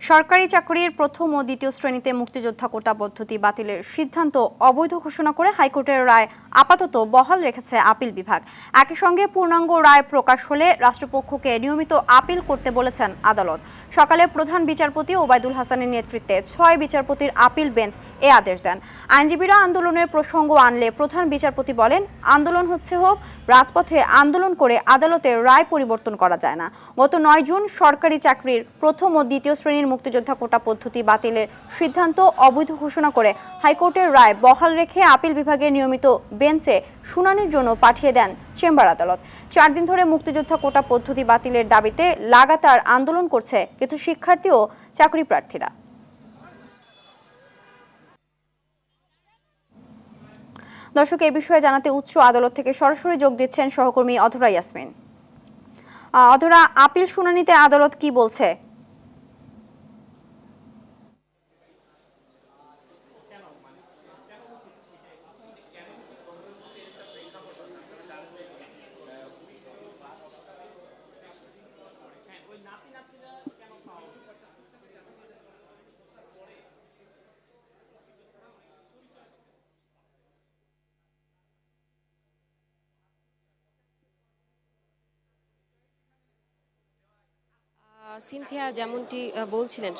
সরকারি চাকরির প্রথম ও দ্বিতীয় শ্রেণীতে মুক্তিযোদ্ধা কোটা পদ্ধতি বাতিলের সিদ্ধান্ত অবৈধ ঘোষণা করে হাইকোর্টের রায় আপাতত বহাল রেখেছে আপিল বিভাগ। একই সঙ্গে পূর্ণাঙ্গ রায় প্রকাশ হলে রাষ্ট্রপক্ষকে নিয়মিত আপিল করতে বলেছেন আদালত। সকালে প্রধান বিচারপতি ওবায়দুল হাসানের নেতৃত্বে ৬ বিচারপতির আপিল বেঞ্চ এ আদেশ দেন। আইনজীবীরা আন্দোলনের প্রসঙ্গ আনলে প্রধান বিচারপতি বলেন, আন্দোলন হোক, রাজপথে আন্দোলন করে আদালতের রায় পরিবর্তন করা যায় না। গত ৯ জুন সরকারি চাকরির প্রথম ও দ্বিতীয় শ্রেণীর মুক্তিযোদ্ধা কোটা পদ্ধতি বাতিলের সিদ্ধান্ত অবৈধ ঘোষণা করে হাইকোর্টের রায় বহাল রেখে আপিল বিভাগের নিয়মিত বেঞ্চে শুনানির জন্য পাঠিয়ে দেন চেম্বার আদালত। ৪ দিন ধরে মুক্তিযোদ্ধা কোটা পদ্ধতি বাতিলের দাবিতে লাগাতার আন্দোলন করছে কিছু শিক্ষার্থী ও চাকরি প্রার্থীরা। দর্শক, এই বিষয়ে জানাতে উচ্চ আদালত থেকে সরাসরি যোগ দিচ্ছেন সহকর্মী অধরা ইয়াসমিন। অধরা, আপিল শুনানিতে আদালত কি বলছে? সিনথিয়া যেমনটি বলছিলেন,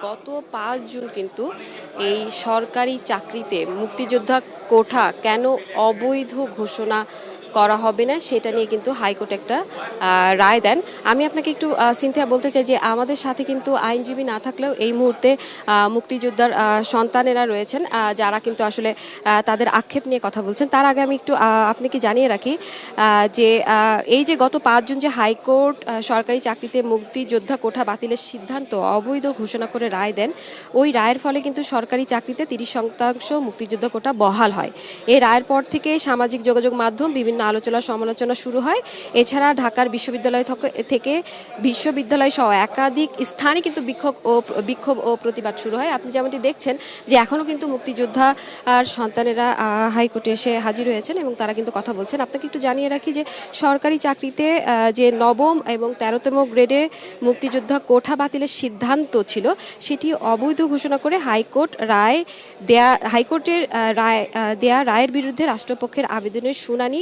গত ৫ জুন কিন্তু এই সরকারি চাকরিতে মুক্তিযোদ্ধা কোটা কেন অবৈধ ঘোষণা করা হবে না সেটা নিয়ে কিন্তু হাইকোর্ট একটা রায় দেন। আমি আপনাকে একটু সিনথিয়া বলতে চাই যে আমাদের সাথে কিন্তু আইনজীবী না থাকলেও এই মুহূর্তে মুক্তিযোদ্ধার সন্তানেরা রয়েছেন যারা কিন্তু আসলে তাদের আক্ষেপ নিয়ে কথা বলছেন। তার আগে আমি একটু আপনাকে জানিয়ে রাখি যে এই যে গত ৫ জুন যে হাইকোর্ট সরকারি চাকরিতে মুক্তিযোদ্ধা কোটা বাতিলের সিদ্ধান্ত অবৈধ ঘোষণা করে রায় দেন, ওই রায়ের ফলে কিন্তু সরকারি চাকরিতে ৩০% মুক্তিযোদ্ধা কোটা বহাল হয়। এই রায়ের পর থেকে সামাজিক যোগাযোগ মাধ্যম বিভিন্ন আলোচনা সমালোচনা শুরু হয়। এছাড়া ঢাকার বিশ্ববিদ্যালয় থেকে বিশ্ববিদ্যালয় সহ একাধিক স্থানে কিন্তু বিক্ষোভ ও প্রতিবাদ শুরু হয়। আপনি যেমনটি দেখছেন যে এখনও কিন্তু মুক্তিযোদ্ধা আর সন্তানেরা হাইকোর্টে এসে হাজির হয়েছেন এবং তারা কিন্তু কথা বলছেন। আপনাকে একটু জানিয়ে রাখি যে সরকারি চাকরিতে যে নবম এবং 13তম গ্রেডে মুক্তিযোদ্ধা কোটা বাতিলের সিদ্ধান্ত ছিল সেটি অবৈধ ঘোষণা করে হাইকোর্টের রায়ের বিরুদ্ধে রাষ্ট্রপক্ষের আবেদনের শুনানি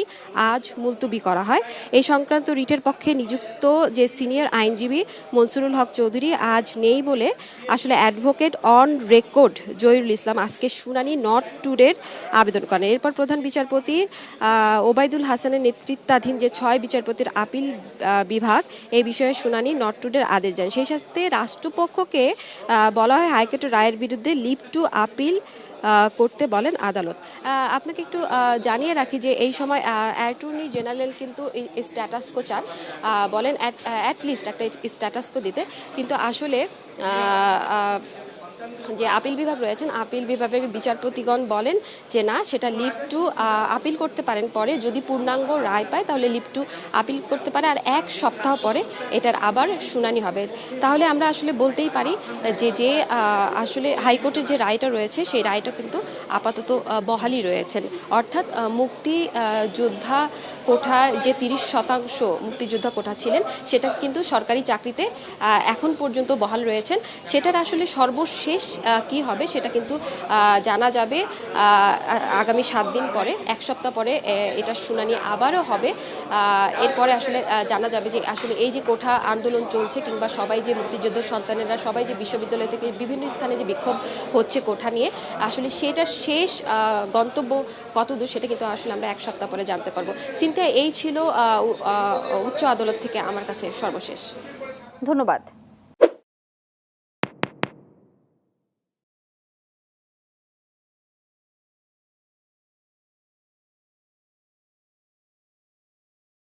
আজ মুলতবি করা হয়। এই সংক্রান্ত রিটের পক্ষে নিযুক্ত যে সিনিয়র আইনজীবী মনসুরুল হক চৌধুরী আজ নেই বলে আসলে অ্যাডভোকেট অন রেকর্ড জহিরুল ইসলাম আজকে শুনানি নট টুডের আবেদন করেন। এরপর প্রধান বিচারপতি ওবায়দুল হাসানের নেতৃত্বাধীন যে ৬ বিচারপতির আপিল বিভাগ এই বিষয়ে শুনানি নট টুডের আদেশ দেন। সেই সাথে রাষ্ট্রপক্ষকে বলা হয় হাইকোর্টের রায়ের বিরুদ্ধে লিভ টু আপিল করতে বলেন আদালত। আপনাকে একটু জানিয়ে রাখি যে এই সময় অ্যাটর্নি জেনারেল কিন্তু এই স্ট্যাটাসকো চান, বলেন অ্যাটলিস্ট একটা স্ট্যাটাসকো দিতে, কিন্তু আসলে যে আপিল বিভাগ রয়েছেন আপিল বিভাগের বিচারপতিগণ বলেন যে না, সেটা লিভ টু আপিল করতে পারেন, পরে যদি পূর্ণাঙ্গ রায় পায় তাহলে লিভ টু আপিল করতে পারে, আর 1 সপ্তাহ পরে এটার আবার শুনানি হবে। তাহলে আমরা আসলে বলতেই পারি যে আসলে হাইকোর্টের যে রায়টা রয়েছে সেই রায়টা কিন্তু আপাতত বহালই রয়েছেন। অর্থাৎ মুক্তিযোদ্ধা কোঠা যে 30% মুক্তিযোদ্ধা কোঠা ছিলেন সেটা কিন্তু সরকারি চাকরিতে এখন পর্যন্ত বহাল রয়েছেন। সেটার আসলে সর্বশেষ কি হবে সেটা কিন্তু জানা যাবে আগামী 7 দিন পরে, 1 সপ্তাহ পরে এটা শুনানি আবারও হবে। এরপরে আসলে জানা যাবে যে আসলে এই যে কোঠা আন্দোলন চলছে কিংবা সবাই যে মুক্তিযোদ্ধার সন্তানেরা সবাই যে বিশ্ববিদ্যালয় থেকে বিভিন্ন স্থানে যে বিক্ষোভ হচ্ছে কোঠা নিয়ে, আসলে সেটা শেষ গন্তব্য কতদূর সেটা কিন্তু আসলে আমরা 1 সপ্তাহ পরে জানতে পারবো। সিনথিয়া, এই ছিল উচ্চ আদালত থেকে আমার কাছে সর্বশেষ। ধন্যবাদ।